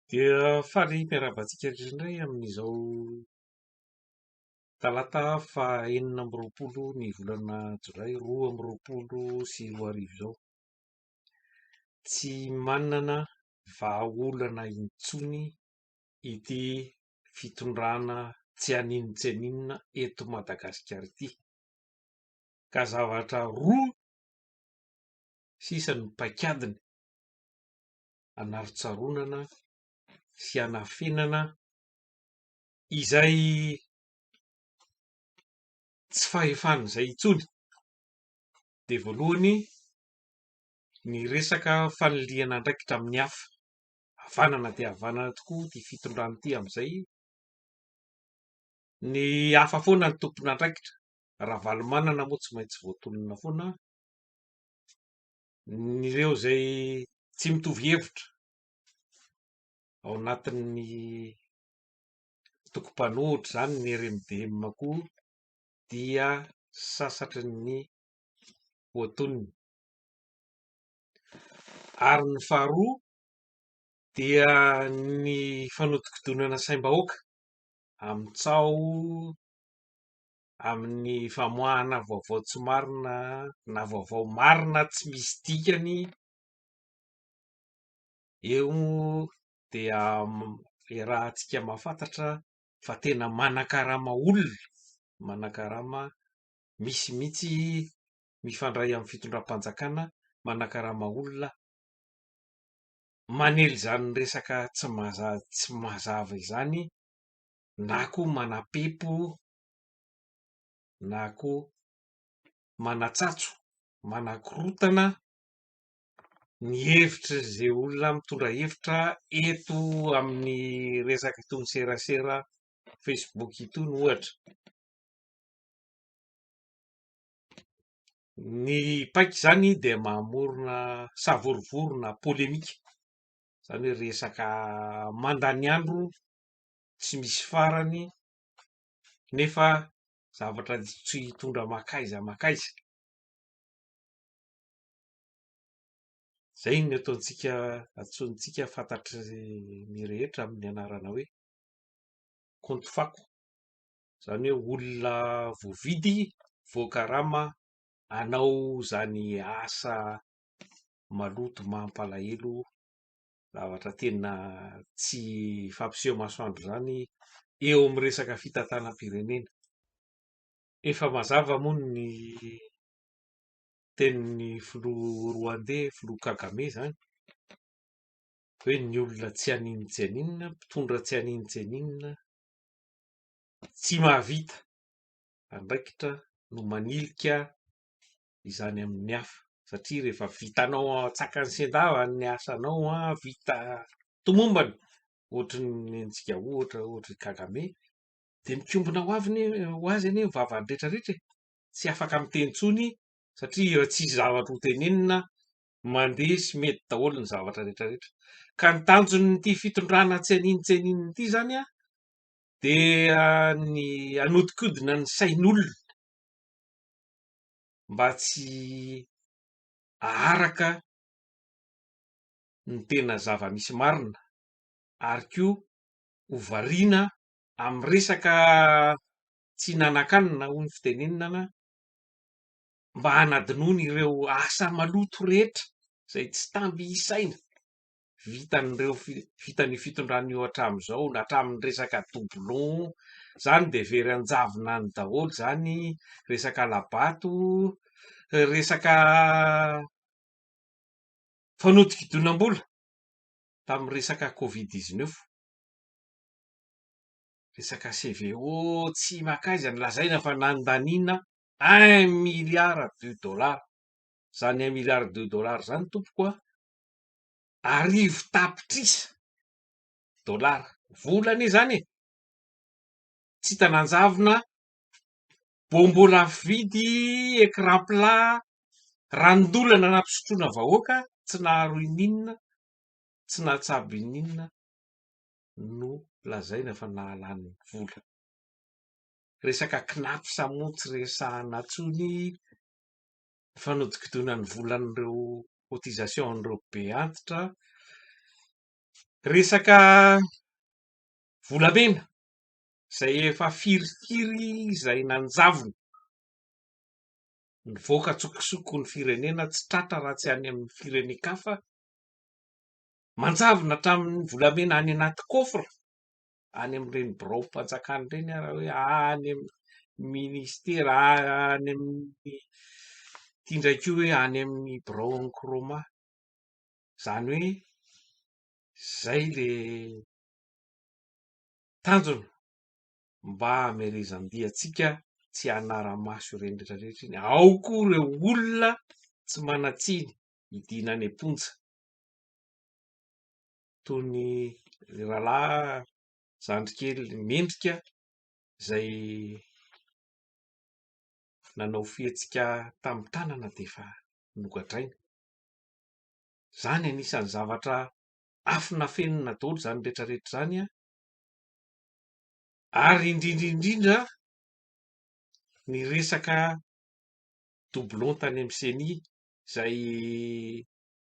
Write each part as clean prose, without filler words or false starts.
Dia faly miarabantsika indray amin'izao talata faha 4 ny volana Jolay 2024 izao. Tsy manana vahaolana intsony ity fitondrana tsy aninona eto Madagasikara ity. Ka zavatra roa sisa no paikadiny anaron-tsaronana sy anafenana izay tsy fahefan'izay intsony. De voalohany ny resaka faniliana andraikitra amin'ny hafa. Havanana dia havanana tokoa ty fitondrana ity amin'izay. Ny hafa foana ny tompona andraikitra, raha valomanana moa tsy maintsy voatolona foana. Ireo zay tsy mitovy hevitra ao anatin'ny tokom-panohitra zany ny RMDM koa dia sasatry ny voatonony. Ary ny faharoa dia ny fanodikodinana saim-bahoaka amin'ny amin'ny famoahana vaovao tsy marina na vaovao marina tsy misy dikany. Eo dia iarahantsika mahafantatra fa tena manan-karama olona, manan-karama misy mihitsy mifandray amin'ny fitondram-panjakana, manan-karama olona manely izany resaka tsy mazava izany, na koa manam-pempo, na koa manan-tsatso, manan-korotana ny hevitra zay olona mitondra hevitra eto amin'ny resaka itony serasera Facebook itony ohatra. Ny paika zany dia mamorona savorivorona polemika, zany hoe resaka mandany andro tsy misy farany nefa zavatra tsy hitondra makaiza. Zay ny ataontsika fantatry ny rehetra amin'ny anarana hoe compte fako, zany hoe olona voavidy voakarama hanao zany asa maloto mampalahelo, zavatra tena tsy fampiseho masoandro zany eo amin'ny resaka fitantanam-pirenena. Efa mazava moa ny tenin'ny filoha Rwandais, filoha Kagame zany hoe ny olona tsy aninona, mpitondra tsy aninona tsy mahavita andraikitra no manilika izany amin'ny hafa, satria rehefa vitanao tsakany sy andava ny asanao, vita tomombana ohatry ny antsika ohatra Kagame, de mikombona ho azy anie vavany rehetrarehetra, tsy afaka miteny intsony satria tsisy zavatra ho tenenina, mandeha sy mety daholo ny zavatra rehetrarehetra. Ka ny tanjon'ity fitondrana tsy aninona ity zany dia ny hanodikodina ny sain'olona mba tsy aharaka ny tena zava-misy marina, ary koa ho variana amin'ny resaka tsy nanan-kanina hoy ny fitenenana, mba hanadinoana ireo asa maloto rehetra zay tsy tamby isaina vitan'ny fitondrana io hatramin'izao, na hatramin'ny resaka doublon zany de very anjavona any daholo zany, resaka labato, resaka fanodikodinam-bola tamin'ny resaka Covid-19, resaka CVO tsy makaiza lazaina fa nandaniana $1 milliard, zany $1 milliard zany tompoko arivo tapitrisa dolara volana zany tsy hita nanjavona. Bombo lafo vidy, écran plat, ranondolana nampisotroana vahoaka tsy naharo ininona, tsy nahatsabo ininona no lazaina fa nahalany vola. Resaka kinapo moa tsy resahana intsony, fanodikodinan'ny volan'ireo cotisation an'ireo be antitra, Resaka volamena zay efa firifiry izay nanjavona nivoaka tsokosoko ny firenena tsy tratra raha tsy any amin'ny firenen-kafa manjavona hatramin'ny volamena any anaty kôfra any amin'ireny biraom-panjakana ireny raha hoe any amin'ny ministera any amin'ny ity ndraiky io hoe any amin'ny birao ankroma zany hoe zay le tanjona mba hamerezam-diatsika tsy hanara-maso ireny rehetrarehetra iny ao koa ireo olona tsy manatsiny hidiana any am-ponja toy ny rahalahy zandrikely mendrika zay nanao fihetsika tamin'ny tanana dia efa nogadraina. Zany anisan'ny zavatra afina fenina daholo zany rehetrarehetra zany ary indrindra ny resaka doublon tany amin'ny CENI izay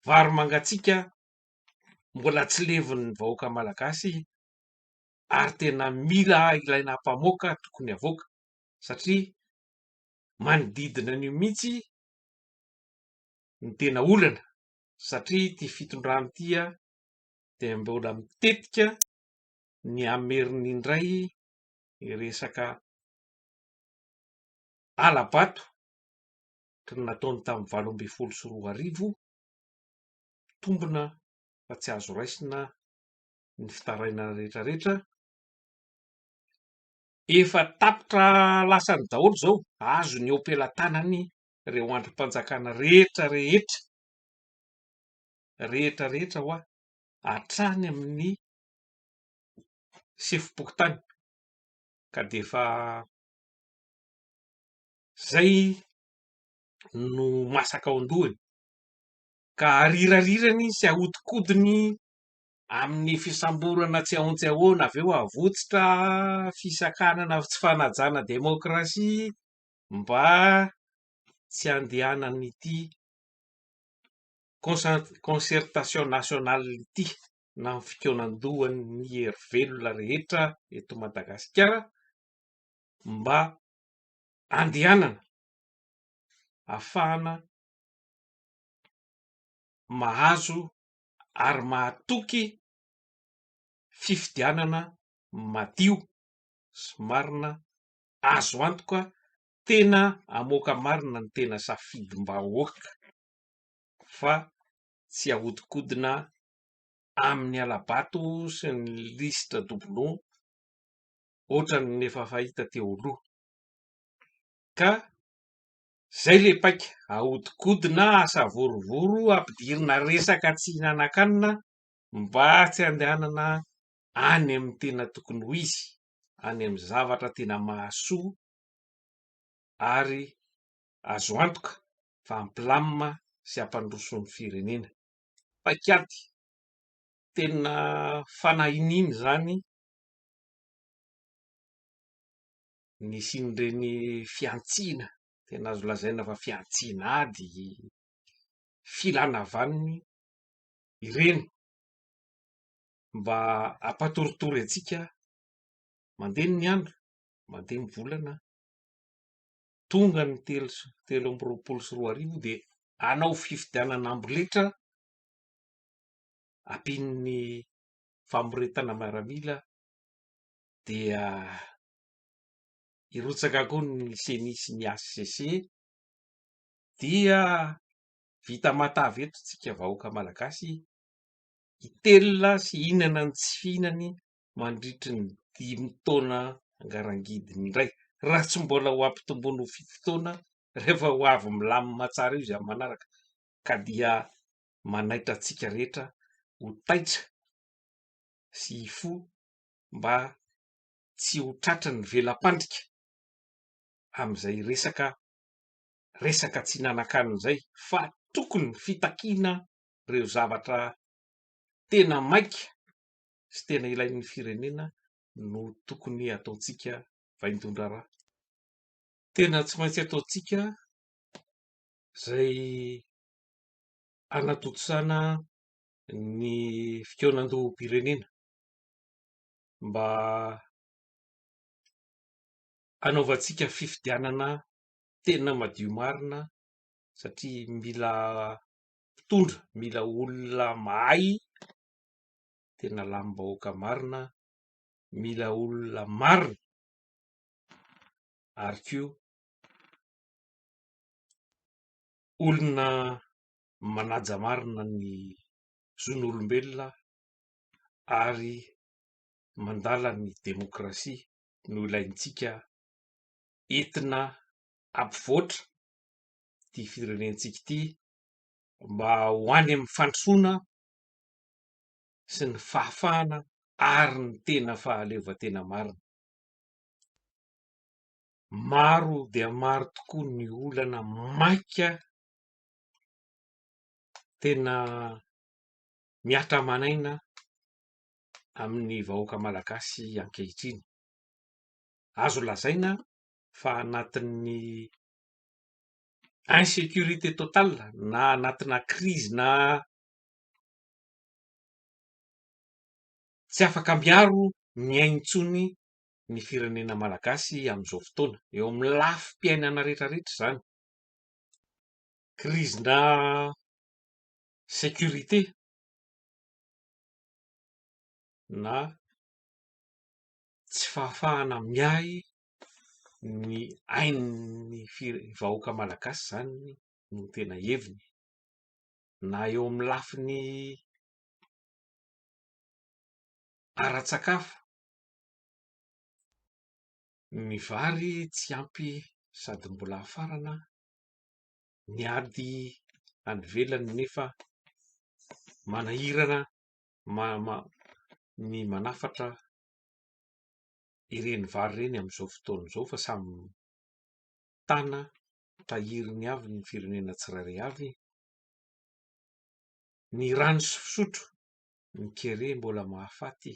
vary mangatsiaka mbola tsy levon'ny vahoaka malagasy ary tena mila ilaina mpamoaka tokony avoaka satria manodidina an'io mihitsy ny tena olana satria ity fitondrana ity dia mbola mitetika ny ameriny indray resaka alabato nataony tamin'ny 2024 tombona fa tsy azo raisina ny fitarainana rehetrarehetra efa tapitra lasany daholo zao azo ny eo-pelantanany ireo andrim-panjakana rehetrarehetra ho hatrany amin'ny sefim-pokotany ka dia efa zay no masaka ao an-dohany ka arirarirany sy ahodikodiny amin'ny fisamborana tsy ahoana avy eo avotsitra fisakanana tsy fanajana demokrasia mba tsy andehanan'ity concertation nationale ity na ny fikaonan-dohan'ny hery velona rehetra eto Madagasikara mba andehanana ahafahana mahazo ary mahatoky fifidianana madio sy marina azo antoka tena amoaka marina ny tena safidim-bahoaka fa tsy ahodikodina amin'ny alabato sy ny lisitra doublon ohatran'ny efa fahita teo aloha ka zay le paika ahodikodina asa vorovoro ampidirina resaka tsy hihinan-kanina mba tsy andehanana any amin'ny tena tokony ho izy any amin'ny zavatra tena mahasoa ary azo antoka fa hampilamina sy hampandroso ny firenena. Paikady tena fanahiniana zany ny sin'ireny fiantsiana tena azo lazaina fa fiantsinady filana vaniny ireny mba hampatoritory antsika mandeha ny andro mandeha ny volana tonga ny 3 dia hanao fifidianana amboletra ampin'ny famoretana miaramila dia irotsaka koa ny CENI sy ny HCC dia vita matavy eto tsika vahoaka malagasy hitelona sy hihinana ny tsy fihinany mandritry ny 5 taona angarangidiny indray raha tsy mbola ho ampitombony ho 7 taona rehefa ho avy milamina tsara io izy amin'ny manaraka ka dia manaitra antsika rehetra ho taitra sy hifo mba tsy ho tratra ny velam-pandrika amin'izay resaka tsy hihinan-kanina izay fa tokony fitakiana ireo zavatra tena maika sy tena ilain'ny firenena no tokony ataontsika vaindondrara tena tsy maintsy ataontsika zay hanatontosana ny fitoenan-doham-pirenena mba hanaovantsika fifidianana tena madio marina, satria mila mpitondra, mila olona mahay, tena lanim-bahoaka marina, mila olona marina ary koa olona manaja marina ny zon'olombelona ary mandala ny demokrasia no ilaintsika entina ampivoatra ty firenentsika ity mba ho any amin'ny fandrosoana sy ny fahafahana ary ny tena fahaleovantena marina. Maro dia maro tokoa ny olana maika tena miatra manaina amin'ny vahoaka malagasy ankehitriny. Azo lazaina fa anatin'ny insécurité totale na anatina crise na tsy afaka miaro miaina intsony ny firenena malagasy amin'izao fotoana, eo amin'ny lafim-piainana rehetrarehetra zany, crise na sécurité na tsy fahafahana miay ny ain'ny vahoaka malagasy zany no tena heviny, na eo amin'ny lafiny ara-tsakafo, ny vary tsy ampy sady mbola hafarana, ny ady any ivelany nefa manahirana ny manafatra ireny vary ireny amin'izao fotoana izao, fa samy tana tahiriny avy ny firenena tsirairay avy. Ny rano sy fisotro, ny kere mbola mahafaty.